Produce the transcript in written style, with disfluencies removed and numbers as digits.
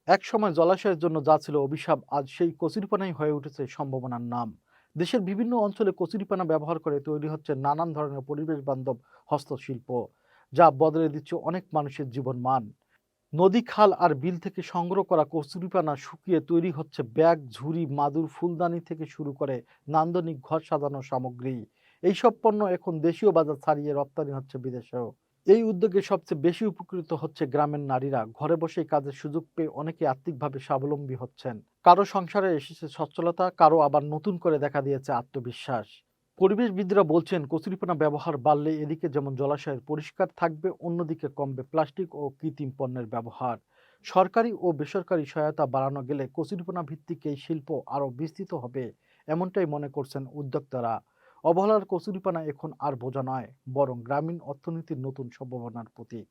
একসময় জলাশয়ের জন্য যা ছিল অভিশাপ, আজ সেই কচুরিপানাই হয়ে উঠেছে সম্ভাবনার নাম। দেশের বিভিন্ন অঞ্চলে কচুরিপানা ব্যবহার করে তৈরি হচ্ছে নানান ধরনের পরিবেশ বান্ধব হস্তশিল্প, যা বদলে দিচ্ছে অনেক মানুষের জীবনমান। নদী, খাল আর বিল থেকে সংগ্রহ করা কচুরিপানা শুকিয়ে তৈরি হচ্ছে ব্যাগ, ঝুড়ি, মাদুর, ফুলদানি থেকে শুরু করে নান্দনিক ঘর সাজানোর সামগ্রী। এইসব পণ্য এখন দেশীয় বাজার ছাড়িয়ে রপ্তানি হচ্ছে বিদেশেও। এই উদ্যোগে সবচেয়ে বেশি উপকৃত হচ্ছে গ্রামের নারীরা। ঘরে বসেই কাজের সুযোগ পেয়ে অনেকে আর্থিকভাবে স্বাবলম্বী হচ্ছেন। কারো সংসারে এসেছে সচ্ছলতা, কারো আবার নতুন করে দেখা দিয়েছে আত্মবিশ্বাস। পরিবেশবিদরা বলছেন কচুরিপানা ব্যবহার বাড়লে এদিকে যেমন জলাশয়ের পরিষ্কার থাকবে, অন্যদিকে কমবে প্লাস্টিক ও কৃত্রিম পণ্যের ব্যবহার। সরকারি ও বেসরকারি সহায়তা বাড়ানো গেলে কচুরিপানা ভিত্তিক এই শিল্প আরও বিস্তৃত হবে, এমনটাই মনে করছেন উদ্যোক্তারা। অবহেলার কচুরিপানা এখন আর বোঝা নয়, বরং গ্রামীণ অর্থনীতির নতুন সম্ভাবনার প্রতীক।